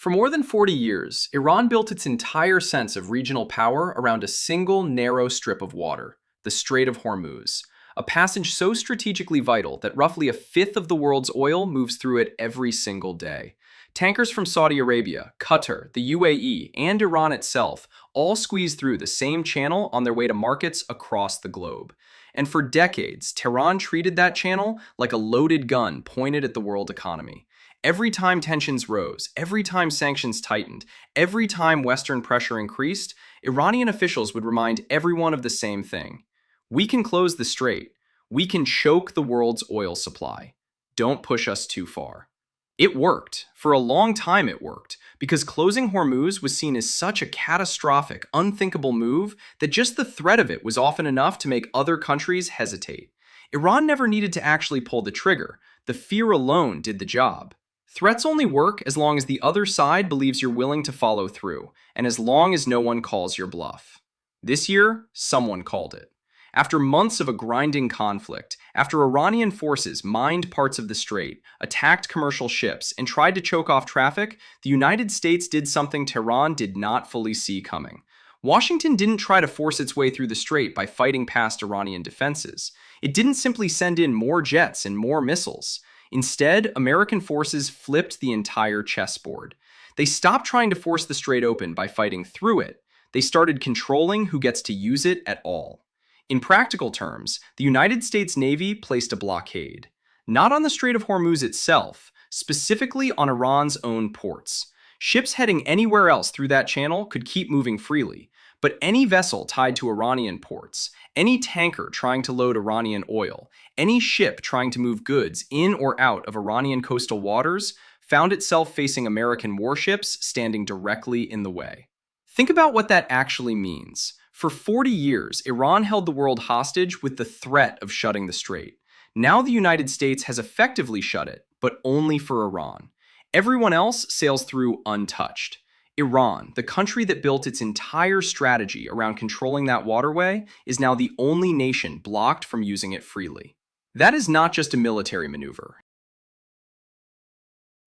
For more than 40 years, Iran built its entire sense of regional power around a single narrow strip of water, the Strait of Hormuz, a passage so strategically vital that roughly a fifth of the world's oil moves through it every single day. Tankers from Saudi Arabia, Qatar, the UAE, and Iran itself all squeeze through the same channel on their way to markets across the globe. And for decades, Tehran treated that channel like a loaded gun pointed at the world economy. Every time tensions rose, every time sanctions tightened, every time Western pressure increased, Iranian officials would remind everyone of the same thing. We can close the strait. We can choke the world's oil supply. Don't push us too far. It worked. For a long time it worked, because closing Hormuz was seen as such a catastrophic, unthinkable move that just the threat of it was often enough to make other countries hesitate. Iran never needed to actually pull the trigger. The fear alone did the job. Threats only work as long as the other side believes you're willing to follow through, and as long as no one calls your bluff. This year, someone called it. After months of a grinding conflict, after Iranian forces mined parts of the strait, attacked commercial ships, and tried to choke off traffic, the United States did something Tehran did not fully see coming. Washington didn't try to force its way through the strait by fighting past Iranian defenses. It didn't simply send in more jets and more missiles. Instead, American forces flipped the entire chessboard. They stopped trying to force the strait open by fighting through it. They started controlling who gets to use it at all. In practical terms, the United States Navy placed a blockade, not on the Strait of Hormuz itself, specifically on Iran's own ports. Ships heading anywhere else through that channel could keep moving freely, but any vessel tied to Iranian ports, any tanker trying to load Iranian oil, any ship trying to move goods in or out of Iranian coastal waters found itself facing American warships standing directly in the way. Think about what that actually means. For 40 years, Iran held the world hostage with the threat of shutting the strait. Now the United States has effectively shut it, but only for Iran. Everyone else sails through untouched. Iran, the country that built its entire strategy around controlling that waterway, is now the only nation blocked from using it freely. That is not just a military maneuver.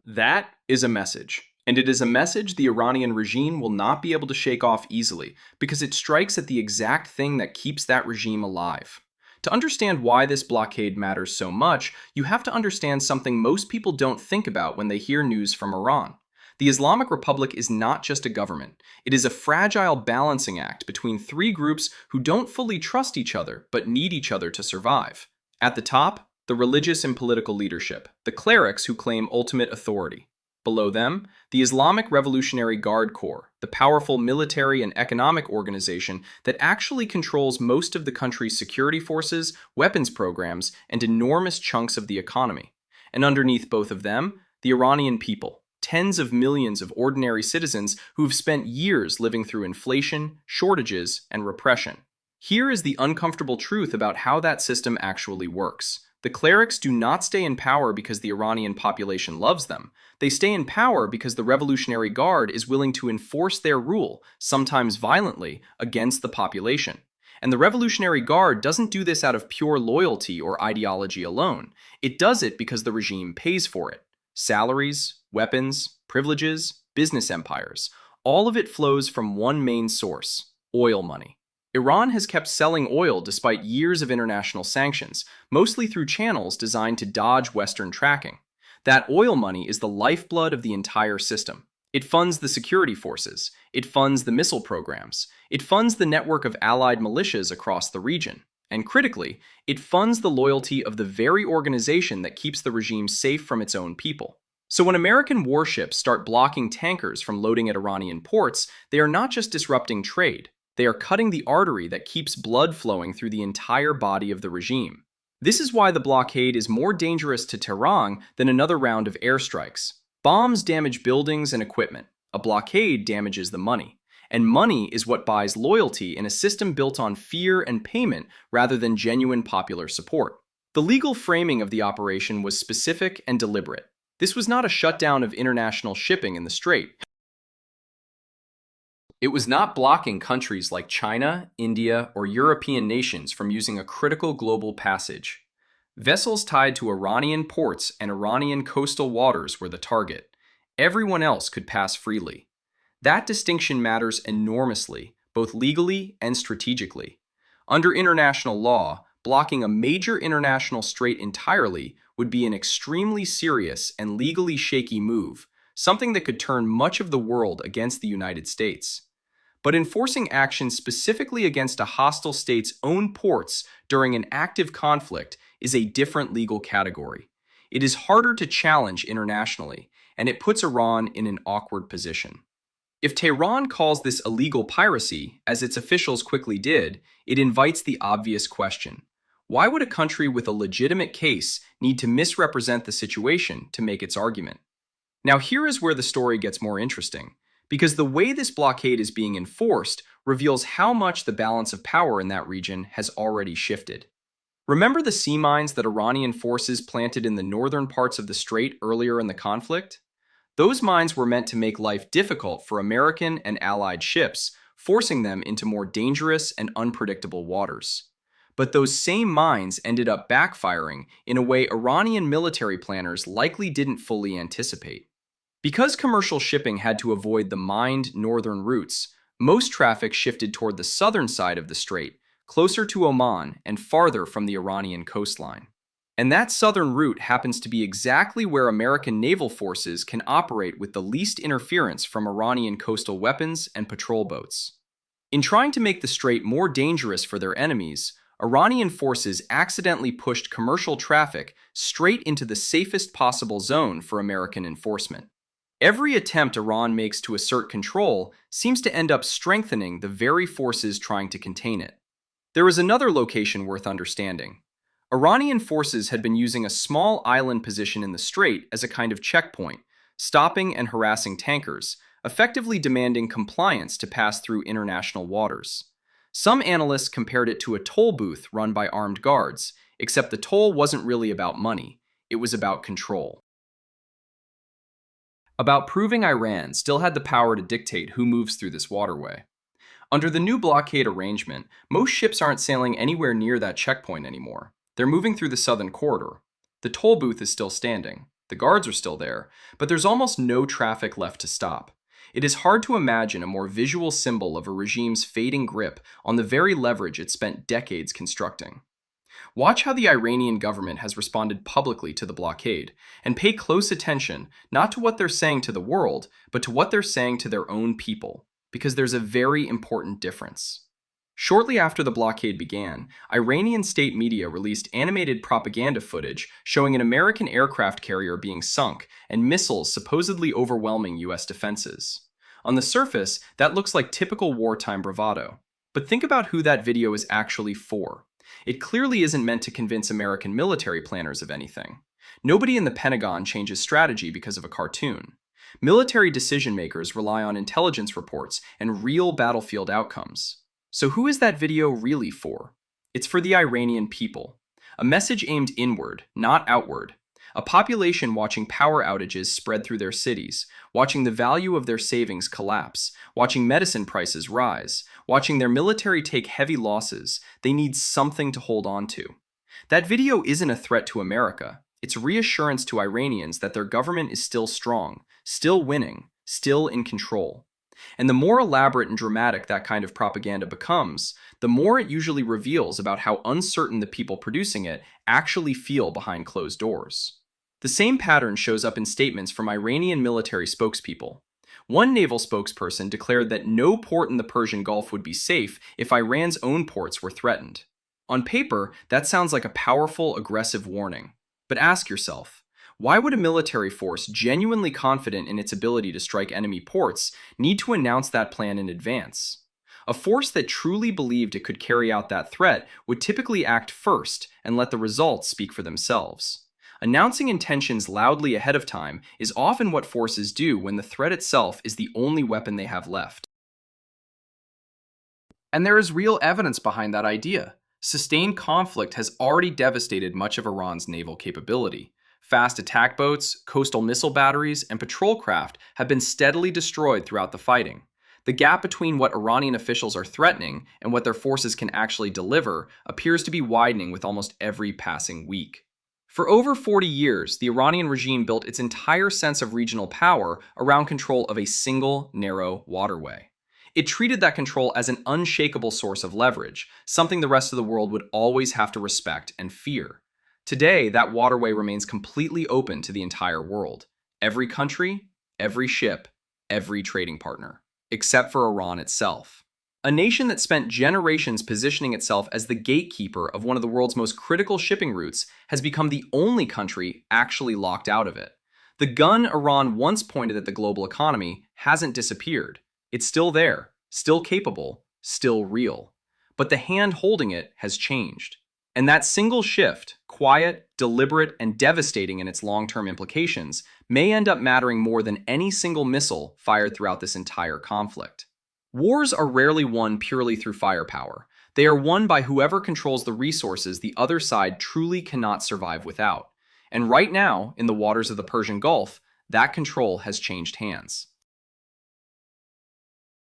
That is a message. And it is a message the Iranian regime will not be able to shake off easily, because it strikes at the exact thing that keeps that regime alive. To understand why this blockade matters so much, you have to understand something most people don't think about when they hear news from Iran. The Islamic Republic is not just a government. It is a fragile balancing act between three groups who don't fully trust each other, but need each other to survive. At the top, the religious and political leadership, the clerics who claim ultimate authority. Below them, the Islamic Revolutionary Guard Corps, the powerful military and economic organization that actually controls most of the country's security forces, weapons programs, and enormous chunks of the economy. And underneath both of them, the Iranian people, tens of millions of ordinary citizens who've spent years living through inflation, shortages, and repression. Here is the uncomfortable truth about how that system actually works. The clerics do not stay in power because the Iranian population loves them. They stay in power because the Revolutionary Guard is willing to enforce their rule, sometimes violently, against the population. And the Revolutionary Guard doesn't do this out of pure loyalty or ideology alone. It does it because the regime pays for it. Salaries, weapons, privileges, business empires. All of it flows from one main source: oil money. Iran has kept selling oil despite years of international sanctions, mostly through channels designed to dodge Western tracking. That oil money is the lifeblood of the entire system. It funds the security forces. It funds the missile programs. It funds the network of allied militias across the region. And critically, it funds the loyalty of the very organization that keeps the regime safe from its own people. So when American warships start blocking tankers from loading at Iranian ports, they are not just disrupting trade. They are cutting the artery that keeps blood flowing through the entire body of the regime. This is why the blockade is more dangerous to Tehran than another round of airstrikes. Bombs damage buildings and equipment. A blockade damages the money. And money is what buys loyalty in a system built on fear and payment rather than genuine popular support. The legal framing of the operation was specific and deliberate. This was not a shutdown of international shipping in the strait. It was not blocking countries like China, India, or European nations from using a critical global passage. Vessels tied to Iranian ports and Iranian coastal waters were the target. everyone else could pass freely. That distinction matters enormously, both legally and strategically. Under international law, blocking a major international strait entirely would be an extremely serious and legally shaky move, something that could turn much of the world against the United States. But enforcing action specifically against a hostile state's own ports during an active conflict is a different legal category. It is harder to challenge internationally, and it puts Iran in an awkward position. If Tehran calls this illegal piracy, as its officials quickly did, it invites the obvious question. Why would a country with a legitimate case need to misrepresent the situation to make its argument? Now, here is where the story gets more interesting, because the way this blockade is being enforced reveals how much the balance of power in that region has already shifted. Remember the sea mines that Iranian forces planted in the northern parts of the strait earlier in the conflict? Those mines were meant to make life difficult for American and Allied ships, forcing them into more dangerous and unpredictable waters. But those same mines ended up backfiring in a way Iranian military planners likely didn't fully anticipate. Because commercial shipping had to avoid the mined northern routes, most traffic shifted toward the southern side of the strait, closer to Oman and farther from the Iranian coastline. And that southern route happens to be exactly where American naval forces can operate with the least interference from Iranian coastal weapons and patrol boats. In trying to make the strait more dangerous for their enemies, Iranian forces accidentally pushed commercial traffic straight into the safest possible zone for American enforcement. Every attempt Iran makes to assert control seems to end up strengthening the very forces trying to contain it. There is another location worth understanding. Iranian forces had been using a small island position in the strait as a kind of checkpoint, stopping and harassing tankers, effectively demanding compliance to pass through international waters. Some analysts compared it to a toll booth run by armed guards, except the toll wasn't really about money, it was about control. About proving Iran still had the power to dictate who moves through this waterway. Under the new blockade arrangement, most ships aren't sailing anywhere near that checkpoint anymore. They're moving through the southern corridor. The toll booth is still standing. The guards are still there, but there's almost no traffic left to stop. It is hard to imagine a more visual symbol of a regime's fading grip on the very leverage it spent decades constructing. Watch how the Iranian government has responded publicly to the blockade, and pay close attention not to what they're saying to the world, but to what they're saying to their own people, because there's a very important difference. Shortly after the blockade began, Iranian state media released animated propaganda footage showing an American aircraft carrier being sunk and missiles supposedly overwhelming U.S. defenses. On the surface, that looks like typical wartime bravado. But think about who that video is actually for. It clearly isn't meant to convince American military planners of anything. Nobody in the Pentagon changes strategy because of a cartoon. Military decision makers rely on intelligence reports and real battlefield outcomes. So who is that video really for? It's for the Iranian people. A message aimed inward, not outward. A population watching power outages spread through their cities, watching the value of their savings collapse, watching medicine prices rise, watching their military take heavy losses. They need something to hold on to. That video isn't a threat to America. It's reassurance to Iranians that their government is still strong, still winning, still in control. And the more elaborate and dramatic that kind of propaganda becomes, the more it usually reveals about how uncertain the people producing it actually feel behind closed doors. The same pattern shows up in statements from Iranian military spokespeople. One naval spokesperson declared that no port in the Persian Gulf would be safe if Iran's own ports were threatened. On paper, that sounds like a powerful, aggressive warning. But ask yourself, why would a military force genuinely confident in its ability to strike enemy ports need to announce that plan in advance? A force that truly believed it could carry out that threat would typically act first and let the results speak for themselves. Announcing intentions loudly ahead of time is often what forces do when the threat itself is the only weapon they have left. And there is real evidence behind that idea. Sustained conflict has already devastated much of Iran's naval capability. Fast attack boats, coastal missile batteries, and patrol craft have been steadily destroyed throughout the fighting. The gap between what Iranian officials are threatening and what their forces can actually deliver appears to be widening with almost every passing week. For over 40 years, the Iranian regime built its entire sense of regional power around control of a single, narrow waterway. It treated that control as an unshakable source of leverage, something the rest of the world would always have to respect and fear. Today, that waterway remains completely open to the entire world. Every country, every ship, every trading partner, except for Iran itself. A nation that spent generations positioning itself as the gatekeeper of one of the world's most critical shipping routes has become the only country actually locked out of it. The gun Iran once pointed at the global economy hasn't disappeared. It's still there, still capable, still real. But the hand holding it has changed. And that single shift, quiet, deliberate, and devastating in its long-term implications, may end up mattering more than any single missile fired throughout this entire conflict. Wars are rarely won purely through firepower. They are won by whoever controls the resources the other side truly cannot survive without. And right now, in the waters of the Persian Gulf, that control has changed hands.